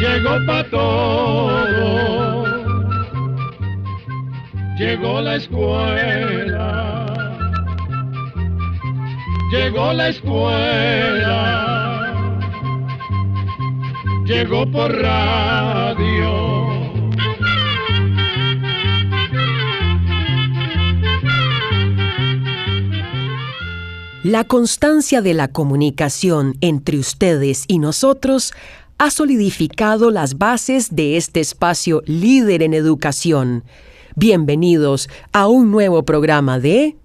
llegó pa' todo, llegó la escuela, llegó la escuela, llegó por radio. La constancia de la comunicación entre ustedes y nosotros ha solidificado las bases de este espacio líder en educación. Bienvenidos a un nuevo programa de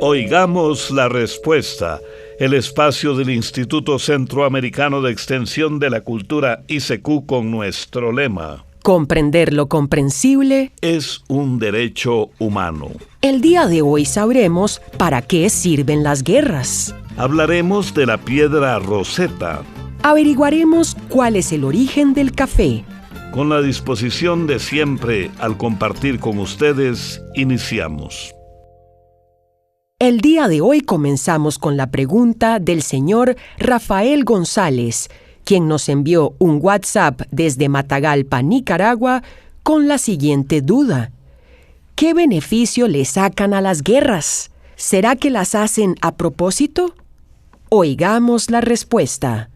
Oigamos la Respuesta, el espacio del Instituto Centroamericano de Extensión de la Cultura ICQ con nuestro lema: comprender lo comprensible es un derecho humano. El día de hoy sabremos para qué sirven las guerras. Hablaremos de la piedra Rosetta. Averiguaremos cuál es el origen del café. Con la disposición de siempre al compartir con ustedes, iniciamos. El día de hoy comenzamos con la pregunta del señor Rafael González, quien nos envió un WhatsApp desde Matagalpa, Nicaragua, con la siguiente duda. ¿Qué beneficio le sacan a las guerras? ¿Será que las hacen a propósito? Oigamos la respuesta.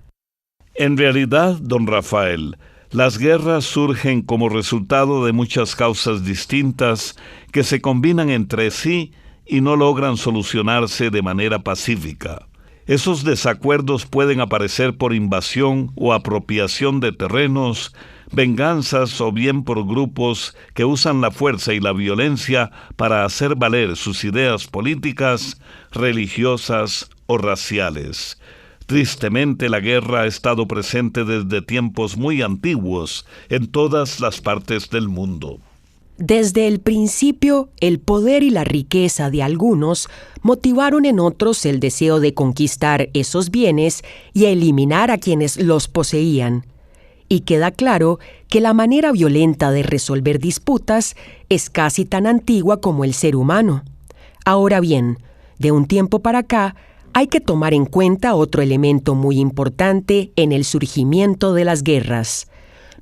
En realidad, don Rafael, las guerras surgen como resultado de muchas causas distintas que se combinan entre sí y no logran solucionarse de manera pacífica. Esos desacuerdos pueden aparecer por invasión o apropiación de terrenos, venganzas o bien por grupos que usan la fuerza y la violencia para hacer valer sus ideas políticas, religiosas o raciales. Tristemente, la guerra ha estado presente desde tiempos muy antiguos en todas las partes del mundo. Desde el principio, el poder y la riqueza de algunos motivaron en otros el deseo de conquistar esos bienes y eliminar a quienes los poseían. Y queda claro que la manera violenta de resolver disputas es casi tan antigua como el ser humano. Ahora bien, de un tiempo para acá, hay que tomar en cuenta otro elemento muy importante en el surgimiento de las guerras.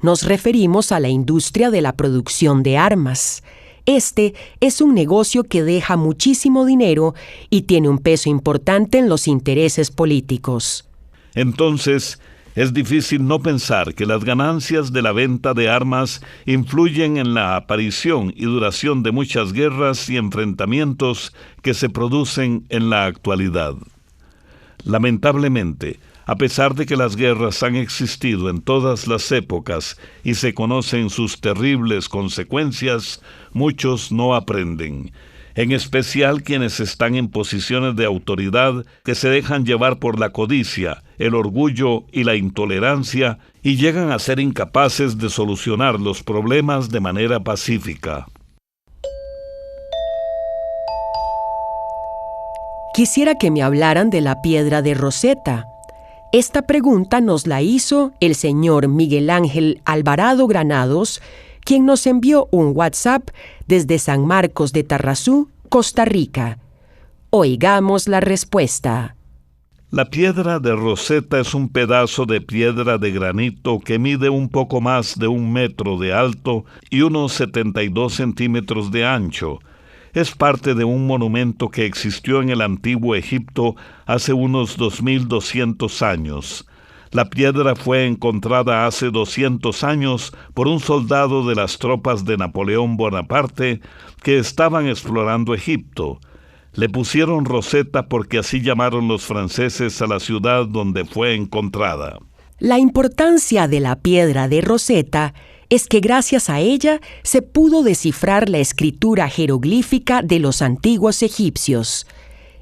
Nos referimos a la industria de la producción de armas. Este es un negocio que deja muchísimo dinero y tiene un peso importante en los intereses políticos. Entonces, es difícil no pensar que las ganancias de la venta de armas influyen en la aparición y duración de muchas guerras y enfrentamientos que se producen en la actualidad. Lamentablemente, a pesar de que las guerras han existido en todas las épocas y se conocen sus terribles consecuencias, muchos no aprenden, en especial quienes están en posiciones de autoridad que se dejan llevar por la codicia, el orgullo y la intolerancia y llegan a ser incapaces de solucionar los problemas de manera pacífica. Quisiera que me hablaran de la piedra de Rosetta. Esta pregunta nos la hizo el señor Miguel Ángel Alvarado Granados, quien nos envió un WhatsApp desde San Marcos de Tarrazú, Costa Rica. Oigamos la respuesta. La piedra de Rosetta es un pedazo de piedra de granito que mide un poco más de 1 metro de alto y unos 72 centímetros de ancho. Es parte de un monumento que existió en el antiguo Egipto hace unos 2200 años. La piedra fue encontrada hace 200 años por un soldado de las tropas de Napoleón Bonaparte que estaban explorando Egipto. Le pusieron Rosetta porque así llamaron los franceses a la ciudad donde fue encontrada. La importancia de la piedra de Rosetta es que gracias a ella se pudo descifrar la escritura jeroglífica de los antiguos egipcios.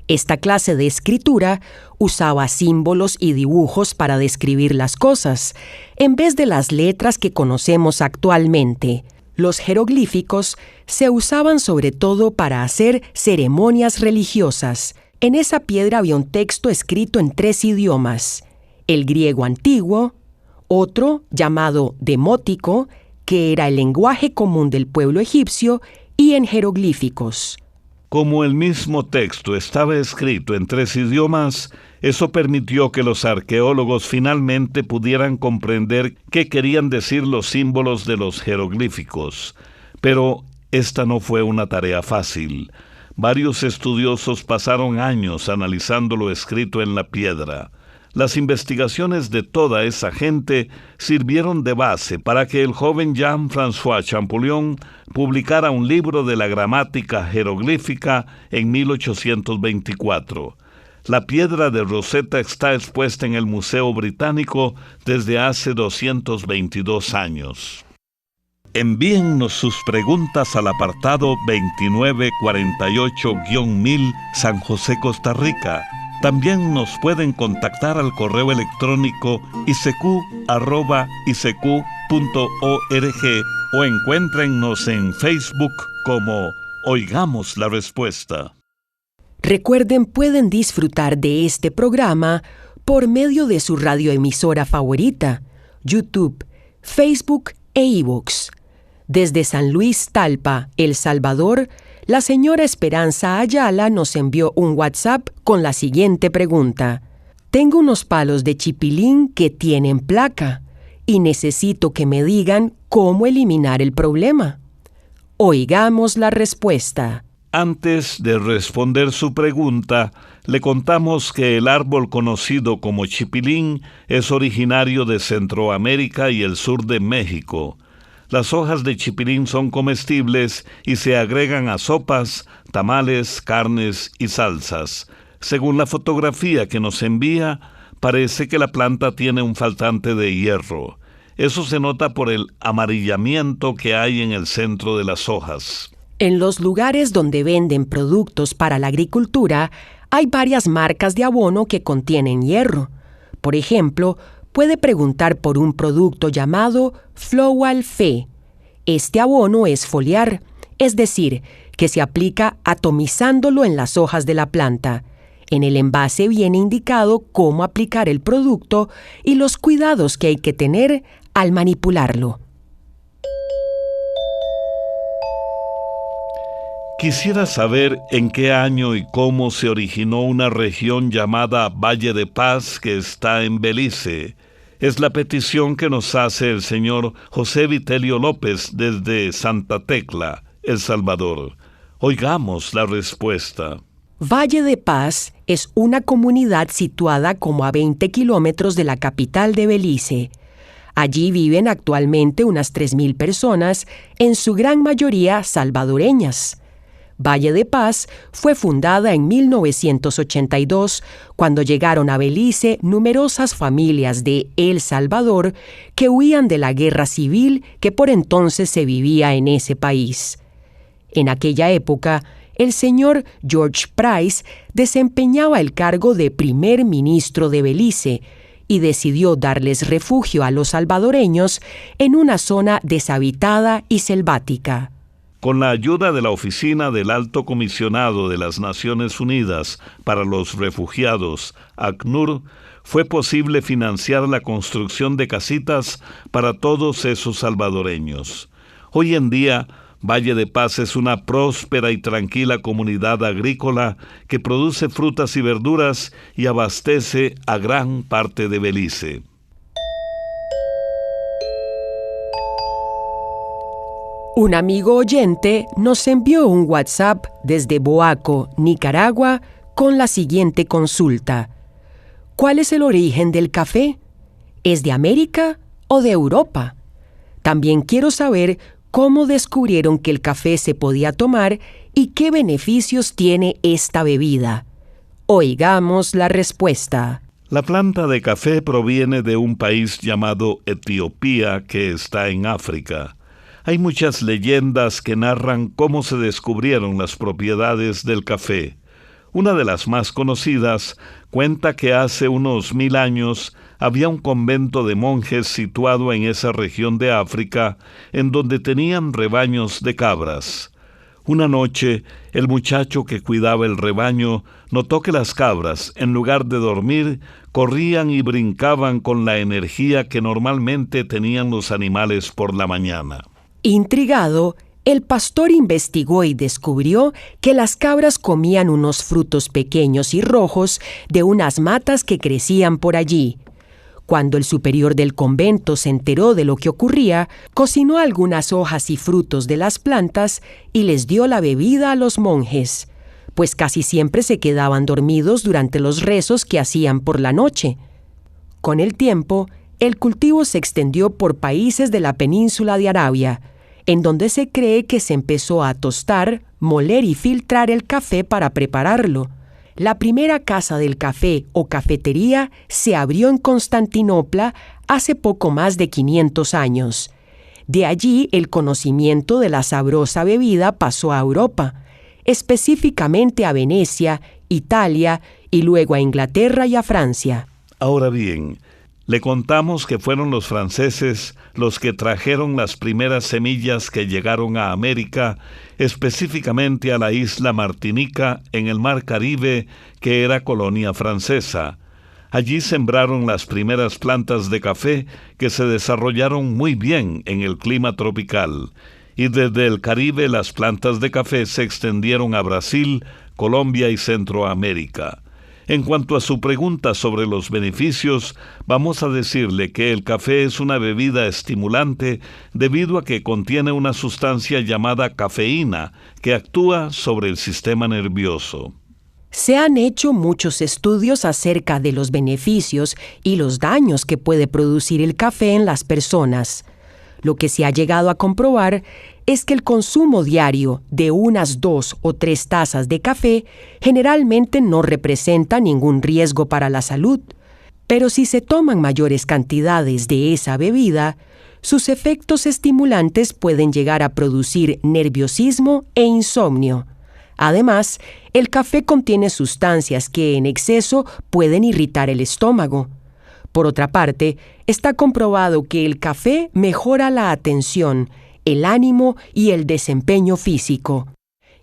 Esta clase de escritura usaba símbolos y dibujos para describir las cosas, en vez de las letras que conocemos actualmente. Los jeroglíficos se usaban sobre todo para hacer ceremonias religiosas. En esa piedra había un texto escrito en 3 idiomas: el griego antiguo, otro llamado demótico, que era el lenguaje común del pueblo egipcio, y en jeroglíficos. Como el mismo texto estaba escrito en 3 idiomas, eso permitió que los arqueólogos finalmente pudieran comprender qué querían decir los símbolos de los jeroglíficos. Pero esta no fue una tarea fácil. Varios estudiosos pasaron años analizando lo escrito en la piedra. Las investigaciones de toda esa gente sirvieron de base para que el joven Jean-François Champollion publicara un libro de la gramática jeroglífica en 1824. La piedra de Rosetta está expuesta en el Museo Británico desde hace 222 años. Envíennos sus preguntas al apartado 2948-1000 San José, Costa Rica. También nos pueden contactar al correo electrónico isq@isq.org o encuéntrennos en Facebook como Oigamos la Respuesta. Recuerden, pueden disfrutar de este programa por medio de su radioemisora favorita, YouTube, Facebook e iVoox. Desde San Luis Talpa, El Salvador, la señora Esperanza Ayala nos envió un WhatsApp con la siguiente pregunta. Tengo unos palos de chipilín que tienen placa y necesito que me digan cómo eliminar el problema. Oigamos la respuesta. Antes de responder su pregunta, le contamos que el árbol conocido como chipilín es originario de Centroamérica y el sur de México. Las hojas de chipilín son comestibles y se agregan a sopas, tamales, carnes y salsas. Según la fotografía que nos envía, parece que la planta tiene un faltante de hierro. Eso se nota por el amarillamiento que hay en el centro de las hojas. En los lugares donde venden productos para la agricultura, hay varias marcas de abono que contienen hierro. Por ejemplo, puede preguntar por un producto llamado Flow-Al-Fe. Este abono es foliar, es decir, que se aplica atomizándolo en las hojas de la planta. En el envase viene indicado cómo aplicar el producto y los cuidados que hay que tener al manipularlo. Quisiera saber en qué año y cómo se originó una región llamada Valle de Paz que está en Belice. Es la petición que nos hace el señor José Vitelio López desde Santa Tecla, El Salvador. Oigamos la respuesta. Valle de Paz es una comunidad situada como a 20 kilómetros de la capital de Belice. Allí viven actualmente unas 3,000 personas, en su gran mayoría salvadoreñas. Valle de Paz fue fundada en 1982, cuando llegaron a Belice numerosas familias de El Salvador que huían de la guerra civil que por entonces se vivía en ese país. En aquella época, el señor George Price desempeñaba el cargo de primer ministro de Belice y decidió darles refugio a los salvadoreños en una zona deshabitada y selvática. Con la ayuda de la Oficina del Alto Comisionado de las Naciones Unidas para los Refugiados, ACNUR, fue posible financiar la construcción de casitas para todos esos salvadoreños. Hoy en día, Valle de Paz es una próspera y tranquila comunidad agrícola que produce frutas y verduras y abastece a gran parte de Belice. Un amigo oyente nos envió un WhatsApp desde Boaco, Nicaragua, con la siguiente consulta. ¿Cuál es el origen del café? ¿Es de América o de Europa? También quiero saber cómo descubrieron que el café se podía tomar y qué beneficios tiene esta bebida. Oigamos la respuesta. La planta de café proviene de un país llamado Etiopía, que está en África. Hay muchas leyendas que narran cómo se descubrieron las propiedades del café. Una de las más conocidas cuenta que hace unos 1000 años había un convento de monjes situado en esa región de África, en donde tenían rebaños de cabras. Una noche, el muchacho que cuidaba el rebaño notó que las cabras, en lugar de dormir, corrían y brincaban con la energía que normalmente tenían los animales por la mañana. Intrigado, El pastor investigó y descubrió que las cabras comían unos frutos pequeños y rojos de unas matas que crecían por allí. Cuando el superior del convento se enteró de lo que ocurría, cocinó algunas hojas y frutos de las plantas y les dio la bebida a los monjes, pues casi siempre se quedaban dormidos durante los rezos que hacían por la noche. Con el tiempo, el cultivo se extendió por países de la península de Arabia, en donde se cree que se empezó a tostar, moler y filtrar el café para prepararlo. La primera casa del café o cafetería se abrió en Constantinopla hace poco más de 500 años. De allí el conocimiento de la sabrosa bebida pasó a Europa, específicamente a Venecia, Italia y luego a Inglaterra y a Francia. Ahora bien, le contamos que fueron los franceses los que trajeron las primeras semillas que llegaron a América, específicamente a la isla Martinica en el Mar Caribe, que era colonia francesa. Allí sembraron las primeras plantas de café que se desarrollaron muy bien en el clima tropical. Y desde el Caribe las plantas de café se extendieron a Brasil, Colombia y Centroamérica. En cuanto a su pregunta sobre los beneficios, vamos a decirle que el café es una bebida estimulante debido a que contiene una sustancia llamada cafeína que actúa sobre el sistema nervioso. Se han hecho muchos estudios acerca de los beneficios y los daños que puede producir el café en las personas. Lo que se ha llegado a comprobar es que el consumo diario de unas 2 o 3 tazas de café generalmente no representa ningún riesgo para la salud, pero si se toman mayores cantidades de esa bebida, sus efectos estimulantes pueden llegar a producir nerviosismo e insomnio. Además, el café contiene sustancias que en exceso pueden irritar el estómago. Por otra parte, está comprobado que el café mejora la atención, el ánimo y el desempeño físico.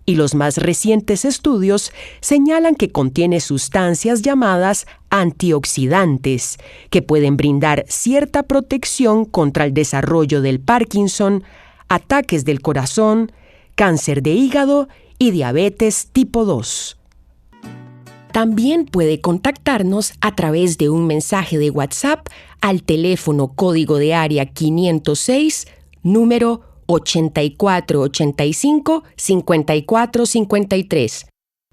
Y los más recientes estudios señalan que contiene sustancias llamadas antioxidantes, que pueden brindar cierta protección contra el desarrollo del Parkinson, ataques del corazón, cáncer de hígado y diabetes tipo 2. También puede contactarnos a través de un mensaje de WhatsApp al teléfono código de área 506, número 8485-5453,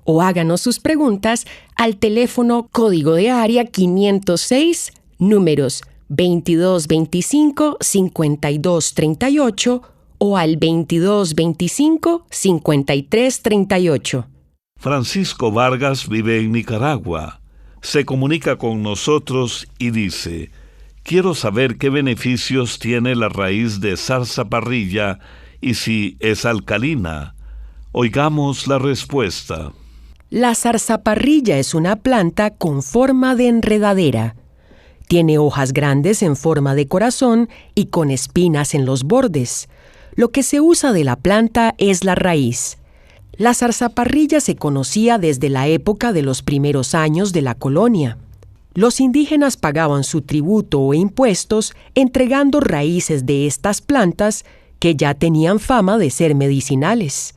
o háganos sus preguntas al teléfono código de área 506, números 2225-5238 o al 2225-5338. Francisco Vargas vive en Nicaragua. Se comunica con nosotros y dice: quiero saber qué beneficios tiene la raíz de zarzaparrilla y si es alcalina. Oigamos la respuesta. La zarzaparrilla es una planta con forma de enredadera. Tiene hojas grandes en forma de corazón y con espinas en los bordes. Lo que se usa de la planta es la raíz. La zarzaparrilla se conocía desde la época de los primeros años de la colonia. Los indígenas pagaban su tributo o impuestos entregando raíces de estas plantas que ya tenían fama de ser medicinales.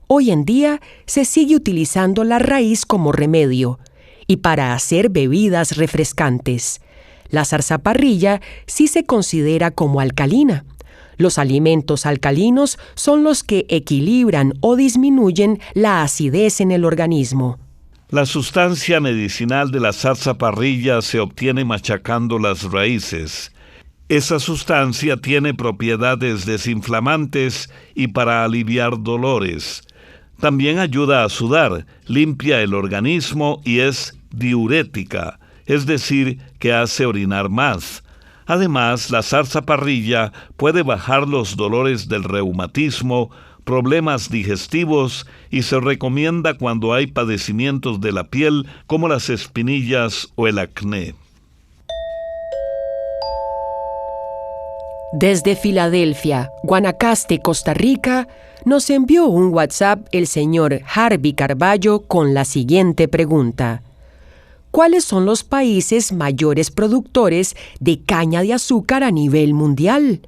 Hoy en día se sigue utilizando la raíz como remedio y para hacer bebidas refrescantes. La zarzaparrilla sí se considera como alcalina. Los alimentos alcalinos son los que equilibran o disminuyen la acidez en el organismo. La sustancia medicinal de la zarzaparrilla se obtiene machacando las raíces. Esa sustancia tiene propiedades desinflamantes y para aliviar dolores. También ayuda a sudar, limpia el organismo y es diurética, es decir, que hace orinar más. Además, la zarzaparrilla puede bajar los dolores del reumatismo, problemas digestivos y se recomienda cuando hay padecimientos de la piel como las espinillas o el acné. Desde Filadelfia, Guanacaste, Costa Rica, nos envió un WhatsApp el señor Harvey Carballo con la siguiente pregunta: ¿cuáles son los países mayores productores de caña de azúcar a nivel mundial?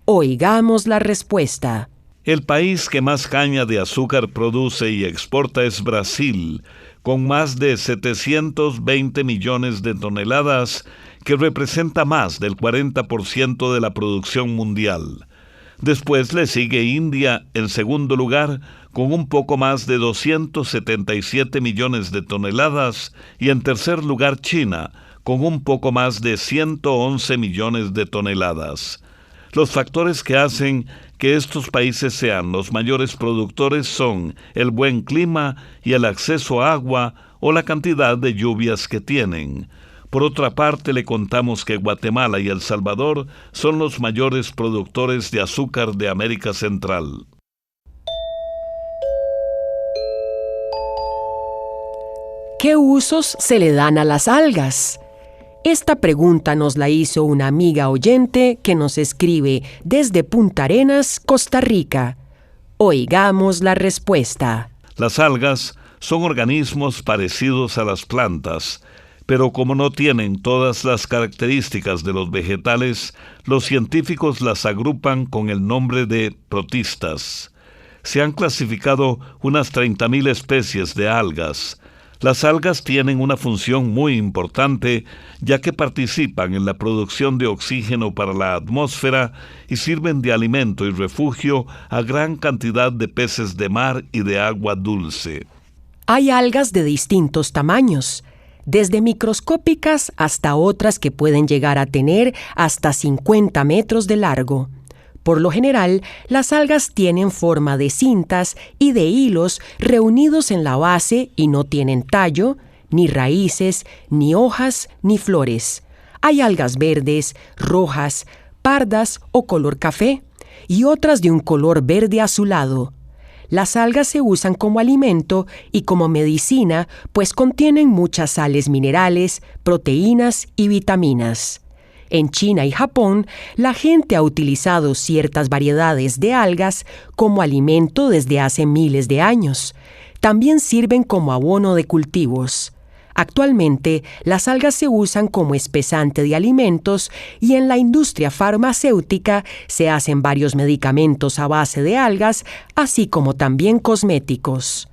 Oigamos la respuesta. El país que más caña de azúcar produce y exporta es Brasil, con más de 720 millones de toneladas, que representa más del 40% de la producción mundial. Después le sigue India en segundo lugar, con un poco más de 277 millones de toneladas, y en tercer lugar China, con un poco más de 111 millones de toneladas. Los factores que hacen que estos países sean los mayores productores son el buen clima y el acceso a agua o la cantidad de lluvias que tienen. Por otra parte, le contamos que Guatemala y El Salvador son los mayores productores de azúcar de América Central. ¿Qué usos se le dan a las algas? Esta pregunta nos la hizo una amiga oyente que nos escribe desde Punta Arenas, Costa Rica. Oigamos la respuesta. Las algas son organismos parecidos a las plantas, pero como no tienen todas las características de los vegetales, los científicos las agrupan con el nombre de protistas. Se han clasificado unas 30.000 especies de algas. Las algas tienen una función muy importante, ya que participan en la producción de oxígeno para la atmósfera y sirven de alimento y refugio a gran cantidad de peces de mar y de agua dulce. Hay algas de distintos tamaños, desde microscópicas hasta otras que pueden llegar a tener hasta 50 metros de largo. Por lo general, las algas tienen forma de cintas y de hilos reunidos en la base y no tienen tallo, ni raíces, ni hojas, ni flores. Hay algas verdes, rojas, pardas o color café, y otras de un color verde azulado. Las algas se usan como alimento y como medicina, pues contienen muchas sales minerales, proteínas y vitaminas. En China y Japón, la gente ha utilizado ciertas variedades de algas como alimento desde hace miles de años. También sirven como abono de cultivos. Actualmente, las algas se usan como espesante de alimentos y en la industria farmacéutica se hacen varios medicamentos a base de algas, así como también cosméticos.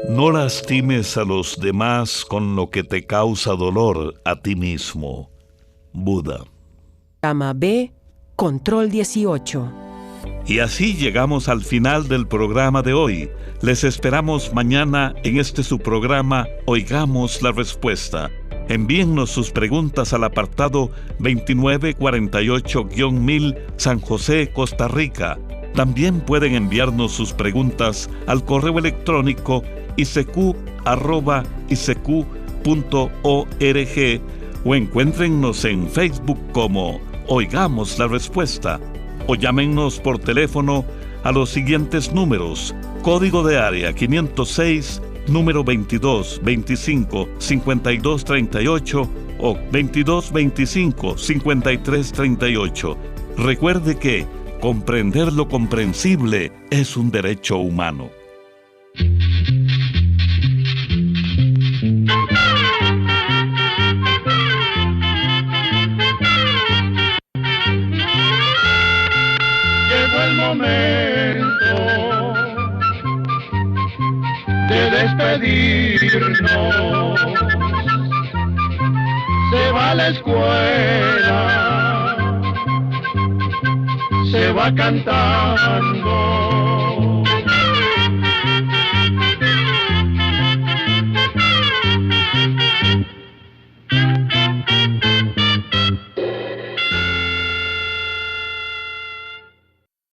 No lastimes a los demás con lo que te causa dolor a ti mismo. Buda. Programa B, Control 18. Y así llegamos al final del programa de hoy. Les esperamos mañana en su programa Oigamos la Respuesta. Envíennos sus preguntas al apartado 2948-1000 San José, Costa Rica. También pueden enviarnos sus preguntas al correo electrónico isq@isq.org o encuéntrennos en Facebook como Oigamos la Respuesta o llámennos por teléfono a los siguientes números: código de área 506, número 2225-5238 o 2225-5338. Recuerde que comprender lo comprensible es un derecho humano. Llegó el momento de despedirnos. Se va a la escuela, se va cantando.